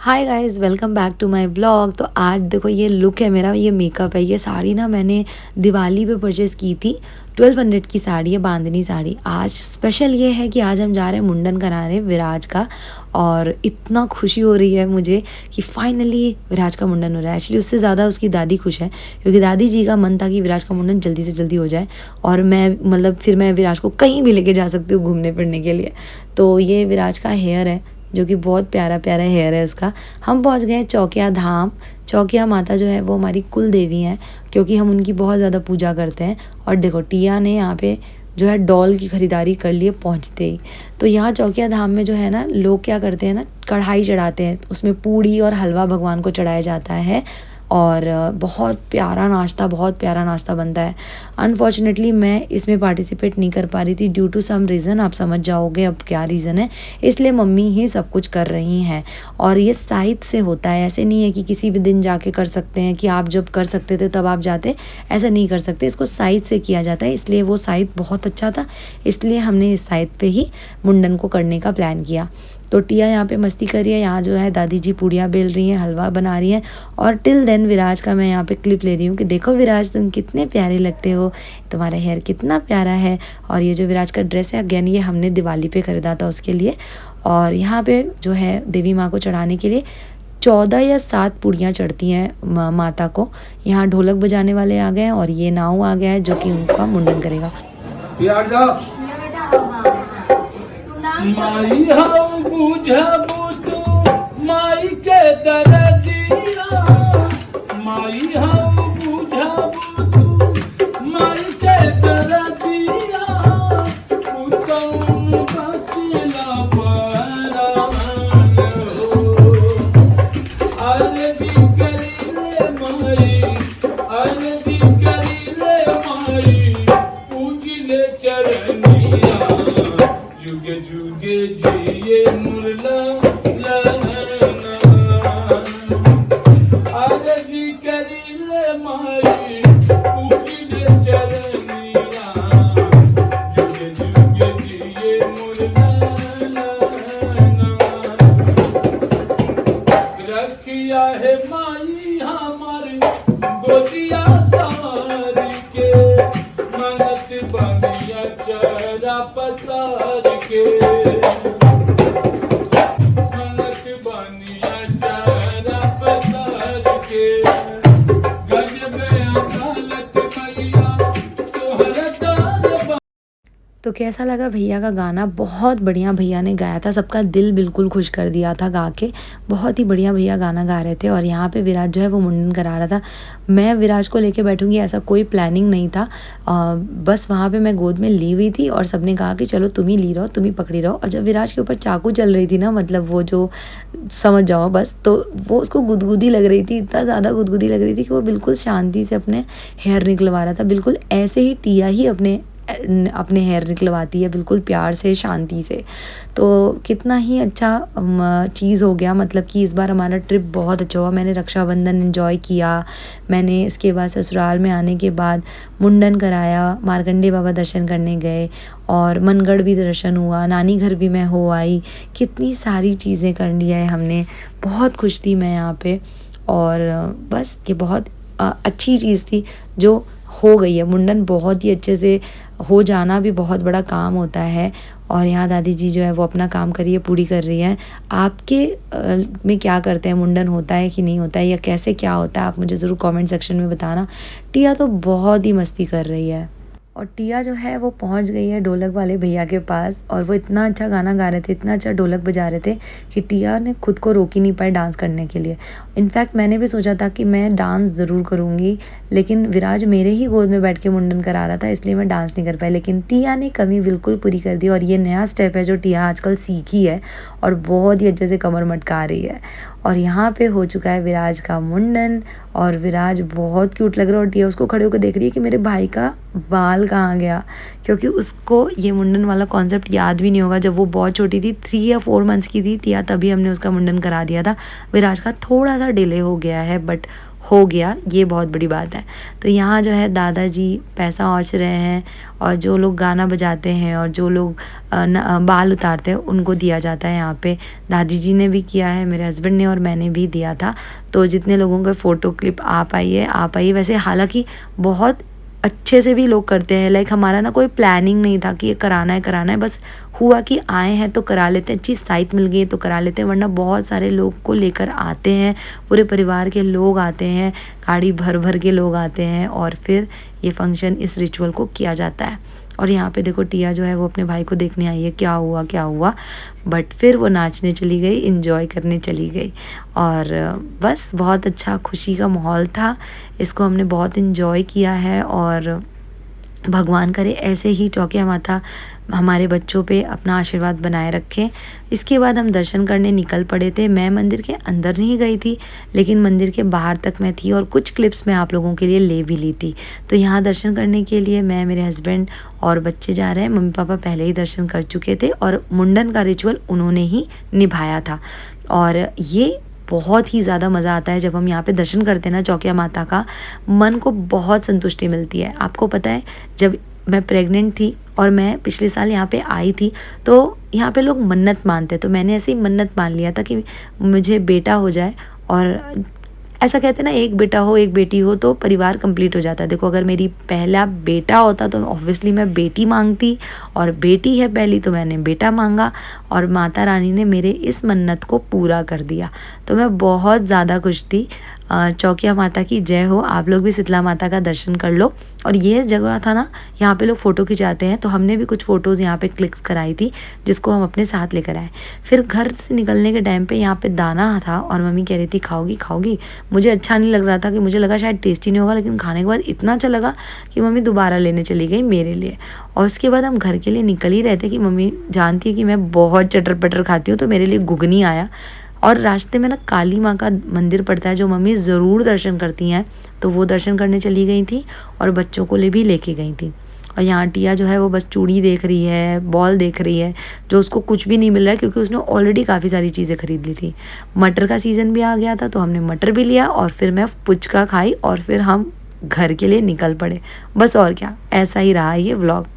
Hi guys, welcome back to my blog. तो आज देखो ये लुक है मेरा, ये मेकअप है। ये साड़ी ना मैंने दिवाली पे परचेज़ की थी। 1200 की साड़ी है, बांधनी साड़ी। आज स्पेशल ये है कि आज हम जा रहे हैं मुंडन कराने विराज का। और इतना खुशी हो रही है मुझे कि फाइनली विराज का मुंडन हो रहा है। एक्चुअली उससे ज़्यादा उसकी दादी खुश है, क्योंकि दादी जी का मन था कि विराज का मुंडन जल्दी से जल्दी हो जाए और मैं मतलब फिर मैं विराज को कहीं भी लेके जा सकती हूँ घूमने फिरने के लिए। तो ये विराज का हेयर है, जो कि बहुत प्यारा प्यारा हेयर है इसका। हम पहुंच गए चौकिया धाम। चौकिया माता जो है वो हमारी कुल देवी हैं, क्योंकि हम उनकी बहुत ज़्यादा पूजा करते हैं। और देखो टिया ने यहाँ पे जो है डॉल की ख़रीदारी कर लिए पहुँचते ही। तो यहाँ चौकिया धाम में जो है ना, लोग क्या करते हैं ना, कढ़ाई चढ़ाते हैं, उसमें पूड़ी और हलवा भगवान को चढ़ाया जाता है। और बहुत प्यारा नाश्ता बनता है। अनफॉर्चुनेटली मैं इसमें पार्टिसिपेट नहीं कर पा रही थी ड्यू टू सम रीज़न। आप समझ जाओगे अब क्या रीज़न है। इसलिए मम्मी ही सब कुछ कर रही हैं। और ये साइड से होता है, ऐसे नहीं है कि किसी भी दिन जाके कर सकते हैं, कि आप जब कर सकते थे तब आप जाते, ऐसा नहीं कर सकते। इसको साइड से किया जाता है, इसलिए वो साइड बहुत अच्छा था, इसलिए हमने इस साइड पे ही मुंडन को करने का प्लान किया। तो टिया यहाँ पे मस्ती कर रही है, यहाँ जो है दादी जी पूड़ियाँ बेल रही हैं, हलवा बना रही हैं। और टिल देन विराज का मैं यहाँ पे क्लिप ले रही हूँ कि देखो विराज, तुम कितने प्यारे लगते हो, तुम्हारा हेयर कितना प्यारा है। और ये जो विराज का ड्रेस है, अगेन ये हमने दिवाली पे खरीदा था उसके लिए। और यहाँ पे जो है देवी माँ को चढ़ाने के लिए 14 या 7 पूड़ियाँ चढ़ती हैं माता को। यहाँ ढोलक बजाने वाले आ गए हैं और ये नाव आ गया है जो कि उनका मुंडन करेगा। माई हम बुझबू तू माई के दरदिया, माई हम बुझबू तू माई के दरदिया, उतम बसिला परान हो। अरबी करिले माई, अरबी करिले माई, पूजिले चरनिया, जुगे जुगे जिए मुरला लहना। आरजी करिले माई, पूजिले चरनिया, जुगे जुगे जिए मुरला लहना। रखिया है माई हमारी गोदिया सारी के, मनत बनिया चरा पसार के, मनत बनिया चरा पसार के। गजबे अदालत मैया तोहरा दाल। तो कैसा लगा भैया का गाना? बहुत बढ़िया भैया ने गाया था, सबका दिल बिल्कुल खुश कर दिया था गा के। बहुत ही बढ़िया भैया गाना गा रहे थे। और यहाँ पे विराज जो है वो मुंडन करा रहा था। मैं विराज को लेके बैठूंगी ऐसा कोई प्लानिंग नहीं था। बस वहाँ पे मैं गोद में ली हुई थी और सबने कहा कि चलो तुम ही ली रहो, तुम ही पकड़ी रहो। और जब विराज के ऊपर चाकू चल रही थी ना, मतलब वो जो समझ जाओ बस, तो वो उसको गुदगुदी लग रही थी, इतना ज़्यादा गुदगुदी लग रही थी कि वो बिल्कुल शांति से अपने हेयर निकलवा रहा था। बिल्कुल ऐसे ही टिया ही अपने हेयर निकलवाती है, बिल्कुल प्यार से, शांति से। तो कितना ही अच्छा चीज़ हो गया, मतलब कि इस बार हमारा ट्रिप बहुत अच्छा हुआ। मैंने रक्षाबंधन एंजॉय किया, मैंने इसके बाद ससुराल में आने के बाद मुंडन कराया, मार्कंडे बाबा दर्शन करने गए, और मनगढ़ भी दर्शन हुआ, नानी घर भी मैं हो आई। कितनी सारी चीज़ें कर लिया है हमने। बहुत खुश थी मैं यहाँ पे। और बस ये बहुत अच्छी चीज़ थी जो हो गई है। मुंडन बहुत ही अच्छे से हो जाना भी बहुत बड़ा काम होता है। और यहाँ दादी जी जो है वो अपना काम करिए पूरी कर रही हैं। आपके में क्या करते हैं, मुंडन होता है कि नहीं होता है, या कैसे क्या होता है, आप मुझे ज़रूर कमेंट सेक्शन में बताना। टिया तो बहुत ही मस्ती कर रही है। और टिया जो है वो पहुंच गई है ढोलक वाले भैया के पास। और वो इतना अच्छा गाना गा रहे थे, इतना अच्छा ढोलक बजा रहे थे कि टिया ने खुद को रोक ही नहीं पाई डांस करने के लिए। इनफैक्ट मैंने भी सोचा था कि मैं डांस ज़रूर करूँगी, लेकिन विराज मेरे ही गोद में बैठ के मुंडन करा रहा था, इसलिए मैं डांस नहीं कर पाई। लेकिन टिया ने कमी बिल्कुल पूरी कर दी। और ये नया स्टेप है जो टिया आजकल सीखी है और बहुत ही अच्छे से कमर मटका रही है। और यहाँ पे हो चुका है विराज का मुंडन। और विराज बहुत क्यूट लग रहा है। और टिया उसको खड़े होकर देख रही है कि मेरे भाई का बाल कहाँ गया, क्योंकि उसको ये मुंडन वाला कॉन्सेप्ट याद भी नहीं होगा। जब वो बहुत छोटी थी, 3 या 4 मंथ्स की थी टिया, तभी हमने उसका मुंडन करा दिया था। विराज का थोड़ा सा डिले हो गया है, बट हो गया, ये बहुत बड़ी बात है। तो यहाँ जो है दादाजी पैसा औंच रहे हैं और जो लोग गाना बजाते हैं और जो लोग बाल उतारते हैं उनको दिया जाता है यहाँ पे। दादी जी ने भी किया है, मेरे हस्बैंड ने और मैंने भी दिया था। तो जितने लोगों का फ़ोटो क्लिप आ पाई है आ पाई है। वैसे हालाँकि बहुत अच्छे से भी लोग करते हैं, लाइक हमारा ना कोई प्लानिंग नहीं था कि ये कराना है, बस हुआ कि आए हैं तो करा लेते हैं, अच्छी साइट मिल गई है तो करा लेते हैं, वरना बहुत सारे लोग को लेकर आते हैं, पूरे परिवार के लोग आते हैं, गाड़ी भर भर के लोग आते हैं और फिर ये फंक्शन, इस रिचुअल को किया जाता है। और यहाँ पे देखो टिया जो है वो अपने भाई को देखने आई है, क्या हुआ क्या हुआ, बट फिर वो नाचने चली गई, इंजॉय करने चली गई। और बस बहुत अच्छा खुशी का माहौल था, इसको हमने बहुत इंजॉय किया है। और भगवान करे ऐसे ही चौकिया माता हमारे बच्चों पे अपना आशीर्वाद बनाए रखें। इसके बाद हम दर्शन करने निकल पड़े थे। मैं मंदिर के अंदर नहीं गई थी, लेकिन मंदिर के बाहर तक मैं थी और कुछ क्लिप्स मैं आप लोगों के लिए ले भी ली थी। तो यहाँ दर्शन करने के लिए मैं, मेरे हस्बैंड और बच्चे जा रहे हैं। मम्मी पापा पहले ही दर्शन कर चुके थे और मुंडन का रिचुअल उन्होंने ही निभाया था। और ये बहुत ही ज़्यादा मज़ा आता है जब हम यहाँ पे दर्शन करते हैं ना चौकिया माता का, मन को बहुत संतुष्टि मिलती है। आपको पता है, जब मैं प्रेग्नेंट थी और मैं पिछले साल यहाँ पे आई थी, तो यहाँ पे लोग मन्नत मानते हैं, तो मैंने ऐसे ही मन्नत मान लिया था कि मुझे बेटा हो जाए। और ऐसा कहते हैं ना, एक बेटा हो एक बेटी हो तो परिवार कंप्लीट हो जाता है। देखो, अगर मेरी पहला बेटा होता तो ऑब्वियसली मैं बेटी मांगती, और बेटी है पहली तो मैंने बेटा मांगा, और माता रानी ने मेरे इस मन्नत को पूरा कर दिया। तो मैं बहुत ज़्यादा खुश थी। चौकिया माता की जय हो। आप लोग भी शीतला माता का दर्शन कर लो। और ये जगह था ना, यहाँ पे लोग फ़ोटो खिंचाते हैं, तो हमने भी कुछ फ़ोटोज़ यहाँ पे क्लिक्स कराई थी, जिसको हम अपने साथ लेकर आए। फिर घर से निकलने के टाइम पे यहाँ पे दाना था और मम्मी कह रही थी खाओगी खाओगी। मुझे अच्छा नहीं लग रहा था, कि मुझे लगा शायद टेस्टी नहीं होगा, लेकिन खाने के बाद इतना अच्छा लगा कि मम्मी दोबारा लेने चली गई मेरे लिए। और उसके बाद हम घर के लिए निकल ही रहे थे कि मम्मी जानती है कि मैं बहुत चटर पटर खाती हूँ, तो मेरे लिए घुगनी आया। और रास्ते में ना काली माँ का मंदिर पड़ता है, जो मम्मी ज़रूर दर्शन करती हैं, तो वो दर्शन करने चली गई थी और बच्चों को ले भी लेके गई थी। और यहाँ टिया जो है वो बस चूड़ी देख रही है, बॉल देख रही है, जो उसको कुछ भी नहीं मिल रहा है, क्योंकि उसने ऑलरेडी काफ़ी सारी चीज़ें खरीद ली थी। मटर का सीज़न भी आ गया था, तो हमने मटर भी लिया और फिर मैं पुचका खाई और फिर हम घर के लिए निकल पड़े। बस और क्या, ऐसा ही रहा ये व्लॉग।